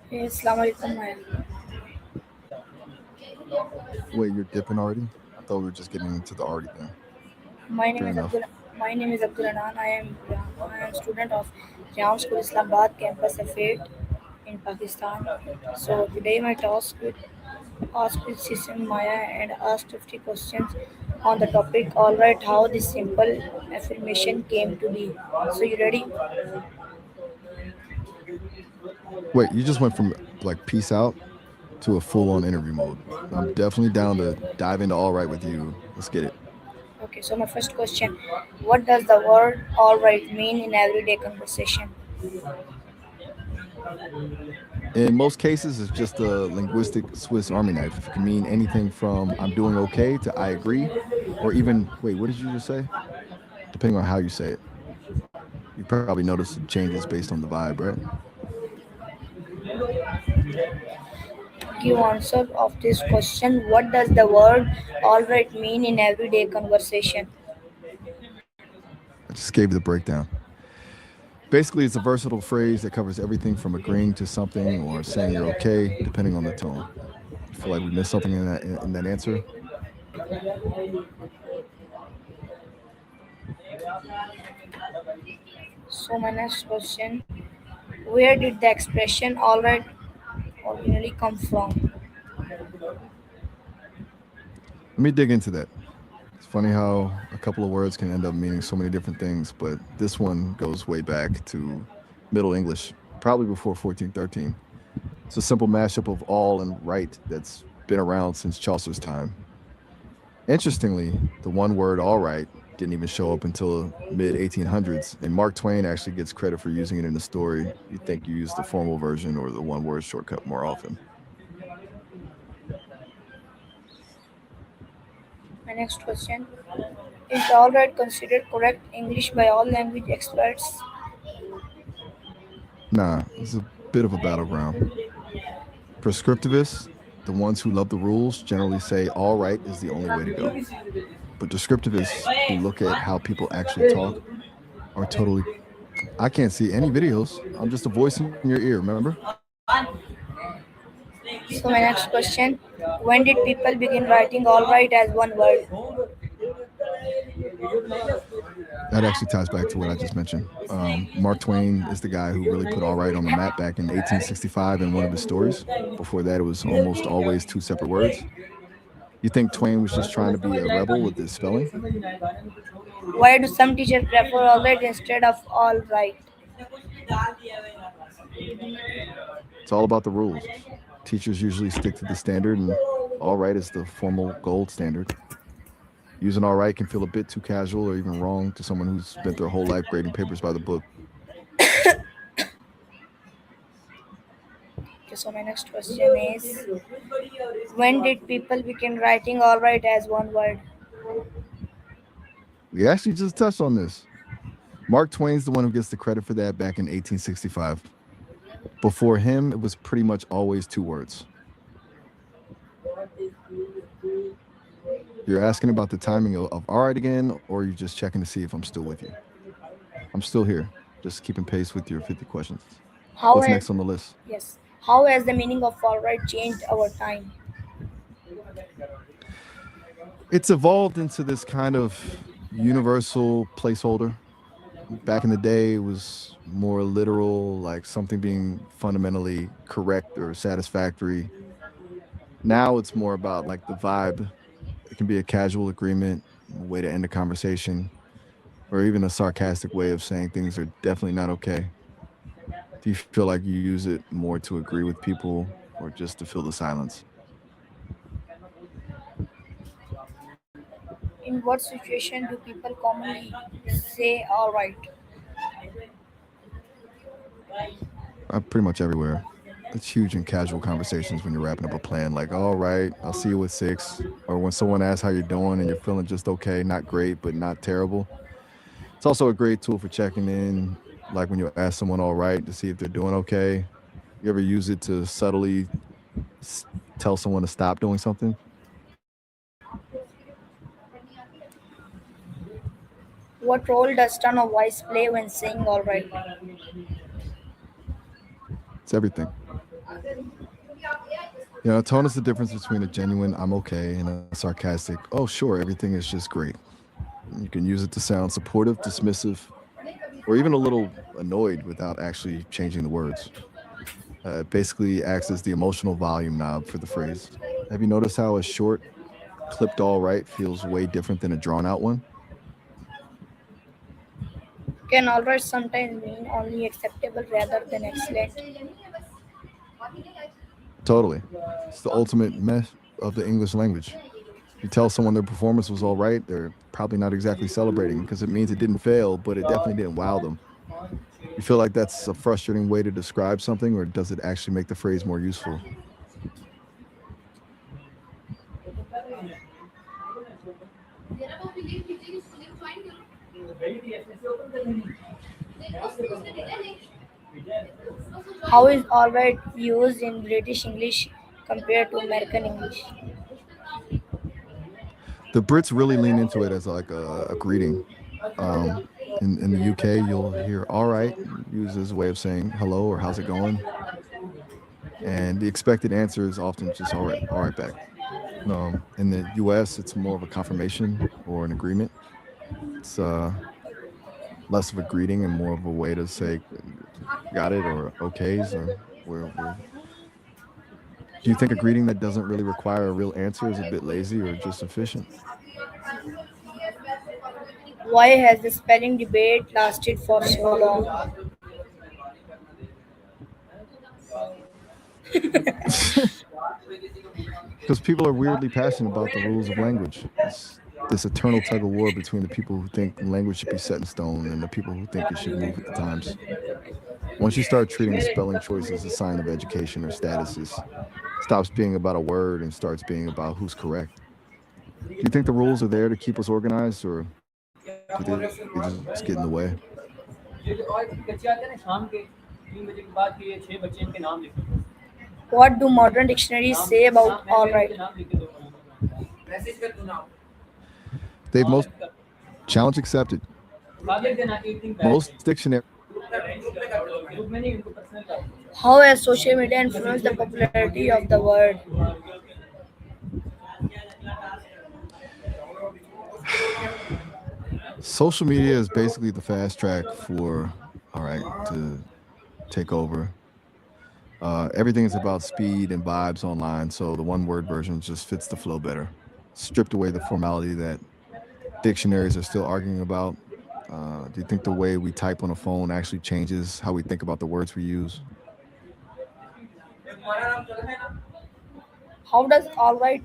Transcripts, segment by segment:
Hey, Assalamu alaikum, Maya. Wait, you're dipping already? I thought we were just getting into the already thing. My name Fair is enough. Abdul. My name is Abdul Anan. I am student of Jam School Islamabad campus F8 in Pakistan. So today my task with ask with sesame Maya and asked 50 questions on the topic. All right, how this simple affirmation came to be. So you ready? Wait, you just went from like peace out to a full on interview mode. I'm definitely down to dive into all right with you. Let's get it. Okay. So my first question: what does the word "all right" mean in everyday conversation? In most cases, it's just a linguistic Swiss Army knife. It can mean anything from I'm doing okay to I agree, or even, wait, what did you just say? Depending on how you say it. You probably notice it changes based on the vibe, right? Give answer of this question. What does the word "all right" mean in everyday conversation? I just gave you the breakdown. Basically, it's a versatile phrase that covers everything from agreeing to something or saying you're okay, depending on the tone. You feel like we missed something in that answer? So my next question: where did the expression "all right" originally come from? Let me dig into that. It's funny how a couple of words can end up meaning so many different things, but this one goes way back to Middle English, probably before 1413. It's a simple mashup of all and right that's been around since Chaucer's time. Interestingly, the one word all right didn't even show up until mid 1800s, and Mark Twain actually gets credit for using it in the story. You'd think you use the formal version or the one word shortcut more often. My next question: is "all right" considered correct English by all language experts? Nah, it's a bit of a battleground. Prescriptivists, the ones who love the rules, generally say all right is the only way to go. But descriptivists who look at how people actually talk are totally. I can't see any videos. I'm just a voice in your ear, remember? So my next question: when did people begin writing "all right" as one word? That actually ties back to what I just mentioned. Mark Twain is the guy who really put all right on the map back in 1865 in one of his stories. Before that, it was almost always two separate words. You think Twain was just trying to be a rebel with his spelling? Why do some teachers prefer "all right" instead of "all right"? It's all about the rules. Teachers usually stick to the standard, and all right is the formal gold standard. Using all right can feel a bit too casual or even wrong to someone who's spent their whole life grading papers by the book. Okay, so my next question is: when did people begin writing "all right" as one word? We actually just touched on this. Mark Twain's the one who gets the credit for that back in 1865. Before him, it was pretty much always two words. You're asking about the timing of all right again, or are you just checking to see if I'm still with you? I'm still here, just keeping pace with your 50 questions. How What's has next on the list? yes? How has the meaning of "all right" changed over time? It's evolved into this kind of universal placeholder. Back in the day, it was more literal, like something being fundamentally correct or satisfactory. Now it's more about like the vibe. It can be a casual agreement, a way to end a conversation, or even a sarcastic way of saying things are definitely not okay. Do you feel like you use it more to agree with people or just to fill the silence? In what situation do people commonly say "all right"? Pretty much everywhere. It's huge in casual conversations when you're wrapping up a plan, like, all right, I'll see you at 6. Or when someone asks how you're doing and you're feeling just okay, not great, but not terrible. It's also a great tool for checking in, like when you ask someone all right to see if they're doing okay. You ever use it to subtly s- tell someone to stop doing something? What role does tone of voice play when saying "all right"? It's everything. Tone is the difference between a genuine "I'm okay" and a sarcastic "Oh, sure, everything is just great." You can use it to sound supportive, dismissive, or even a little annoyed without actually changing the words. It basically acts as the emotional volume knob for the phrase. Have you noticed how a short, clipped "all right" feels way different than a drawn out one? Can alright sometimes mean only acceptable rather than excellent? Totally. It's the ultimate mess of the English language. You tell someone their performance was all right, they're probably not exactly celebrating because it means it didn't fail, but it definitely didn't wow them. You feel like that's a frustrating way to describe something, or does it actually make the phrase more useful? How is alright used in British English compared to American English? The Brits really lean into it as like a greeting. In the UK, you'll hear "all right" used as a way of saying hello or how's it going, and the expected answer is often just all right back. In the US, it's more of a confirmation or an agreement. It's less of a greeting and more of a way to say got it or okays or we're. Do you think a greeting that doesn't really require a real answer is a bit lazy or just efficient? Why has the spelling debate lasted for so long? Because people are weirdly passionate about the rules of language. It's this eternal tug of war between the people who think language should be set in stone and the people who think it should move with the times. Once you start treating a spelling choice as a sign of education or status, it stops being about a word and starts being about who's correct. Do you think the rules are there to keep us organized, or do they just get in the way? What do modern dictionaries say about alright? They've most challenge accepted. Most dictionaries How has social media influenced the popularity of the word? social media is basically the fast track for all right to take over. Everything is about speed and vibes online, so the one word version just fits the flow better. Stripped away the formality that dictionaries are still arguing about. Do you think the way we type on a phone actually changes how we think about the words we use? How does alright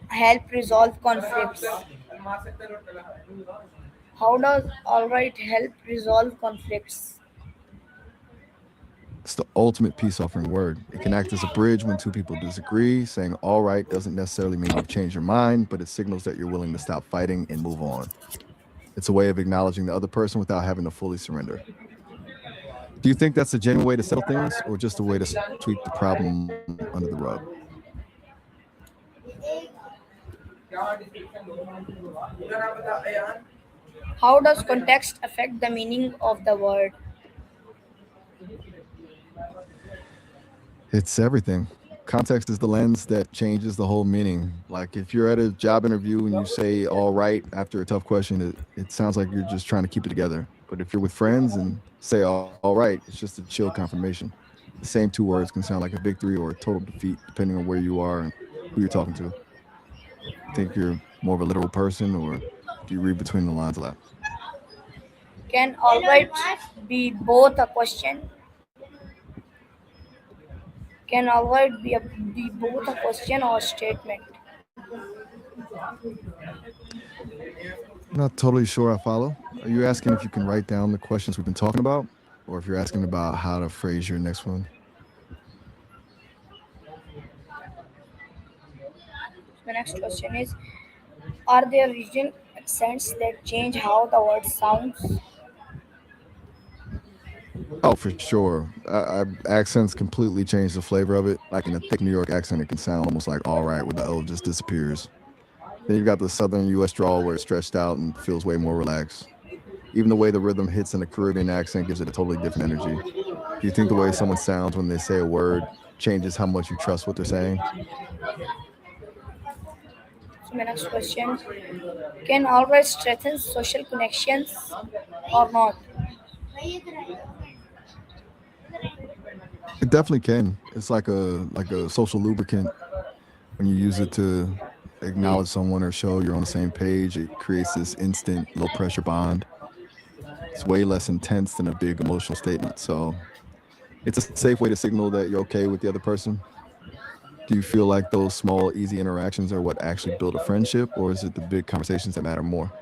help resolve conflicts? How does alright help resolve conflicts? It's the ultimate peace offering word. It can act as a bridge when two people disagree. Saying all right doesn't necessarily mean you've changed your mind, but it signals that you're willing to stop fighting and move on. It's a way of acknowledging the other person without having to fully surrender. Do you think that's a genuine way to settle things or just a way to sweep the problem under the rug? How does context affect the meaning of the word? It's everything. Context is the lens that changes the whole meaning. Like if you're at a job interview and you say all right after a tough question, it sounds like you're just trying to keep it together. But if you're with friends and say all right, it's just a chill confirmation. The same two words can sound like a victory or a total defeat depending on where you are and who you're talking to. Think you're more of a literal person or do you read between the lines a lot? Can alright be both a question? Can alright be both a question or statement? Not totally sure I follow. Are you asking if you can write down the questions we've been talking about or if you're asking about how to phrase your next one? The next question is: are there regional accents that change how the word sounds? Oh, for sure. Accents completely change the flavor of it. Like in a thick New York accent, it can sound almost like all right, where the O just disappears. Then you've got the southern US drawl where it's stretched out and feels way more relaxed. Even the way the rhythm hits in a Caribbean accent gives it a totally different energy. Do you think the way someone sounds when they say a word changes how much you trust what they're saying? So my next question: can always strengthen social connections or not? It definitely can. It's like a social lubricant. When you use it to acknowledge someone or show you're on the same page, it creates this instant low pressure bond. It's way less intense than a big emotional statement. So it's a safe way to signal that you're okay with the other person. Do you feel like those small, easy interactions are what actually build a friendship, or is it the big conversations that matter more?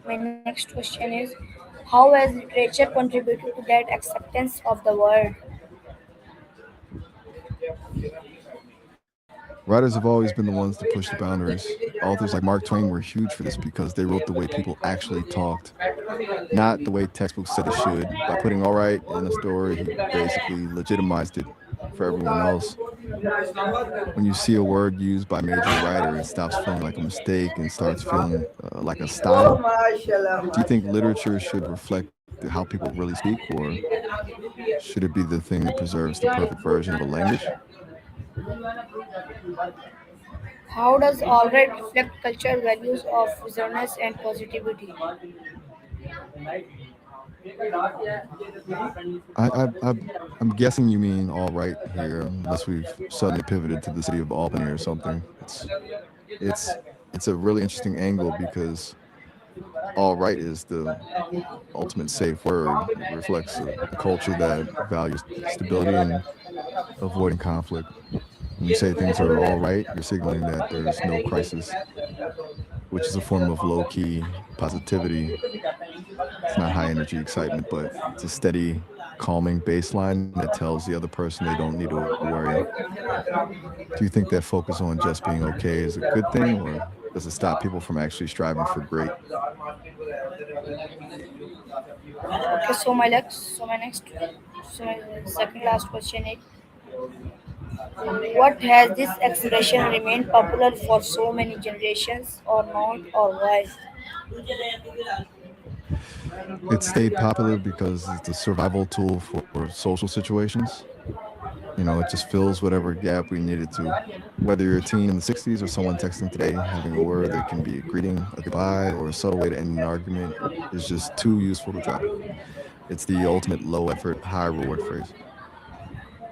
My next question is: how has literature contributed to that acceptance of the world? Writers have always been the ones to push the boundaries. Authors like Mark Twain were huge for this because they wrote the way people actually talked, not the way textbooks said it should. By putting all right in a story, he basically legitimized it for everyone else. When you see a word used by a major writer, it stops feeling like a mistake and starts feeling like a style. Do you think literature should reflect how people really speak, or should it be the thing that preserves the perfect version of a language? How does alright reflect cultural values of reassurance and positivity? I I'm guessing you mean all right here, unless we've suddenly pivoted to the city of Albany or something. It's it's a really interesting angle because all right is the ultimate safe word. It reflects a culture that values stability and avoiding conflict. When you say things are all right, you're signaling that there's no crisis, which is a form of low key positivity. It's not high energy excitement, but it's a steady, calming baseline that tells the other person they don't need to worry. Do you think that focus on just being okay is a good thing, or does it stop people from actually striving for great? Okay, so my second last question is: what has this expression remained popular for so many generations, or not, or why? It stayed popular because it's a survival tool for social situations. You know, it just fills whatever gap we needed to. Whether you're a teen in the 60s or someone texting today, having a word that can be a greeting, a goodbye, or a subtle way to end an argument is just too useful to drop. It's the ultimate low effort, high reward phrase.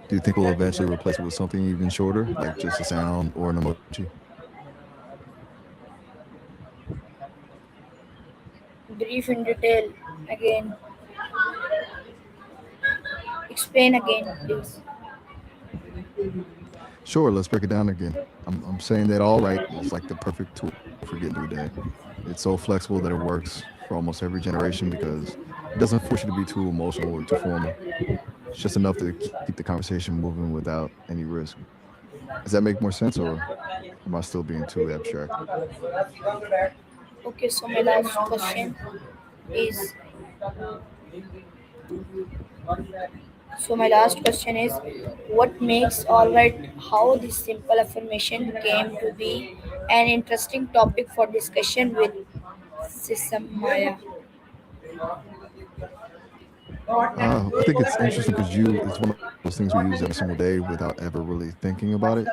Do you think we'll eventually replace it with something even shorter, like just a sound or an emoji? Brief in detail again. Explain again, please. Sure, let's break it down again. I'm saying that all right is like the perfect tool for getting through a day. It's so flexible that it works for almost every generation because it doesn't force you to be too emotional or too formal. It's just enough to keep the conversation moving without any risk. Does that make more sense, or am I still being too abstract? Okay, so my last question is so my last question is, what makes alright how this simple affirmation came to be an interesting topic for discussion with Sisam Maya. I think it's interesting because it's one of those things we use every single day without ever really thinking about it.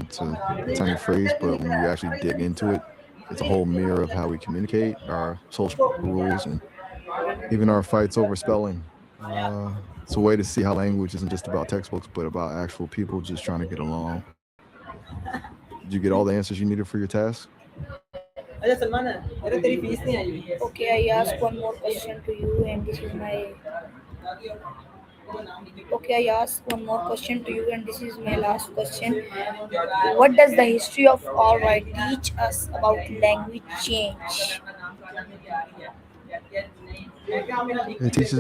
It's a tiny phrase, but when you actually dig into it, it's a whole mirror of how we communicate, our social rules, and even our fights over spelling. It's a way to see how language isn't just about textbooks, but about actual people just trying to get along. Did you get all the answers you needed for your task? Okay, I ask one more question to you, and this is my Okay, I ask one more question to you, and this is my last question. What does the history of all right teach us about language change? It teaches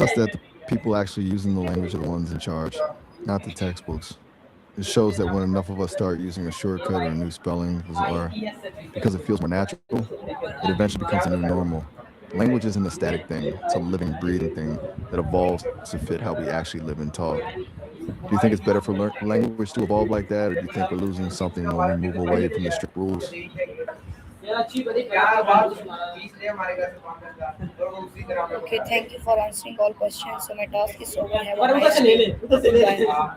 us that the people actually using the language are the ones in charge, not the textbooks. It shows that when enough of us start using a shortcut or a new spelling, or because it feels more natural, it eventually becomes a new normal. Language isn't a static thing, it's a living, breathing thing that evolves to fit how we actually live and talk. Do you think it's better for language to evolve like that, or do you think we're losing something when we move away from the strict rules? Okay, thank you for answering all questions. So my task is over. Have a nice day. Goodbye.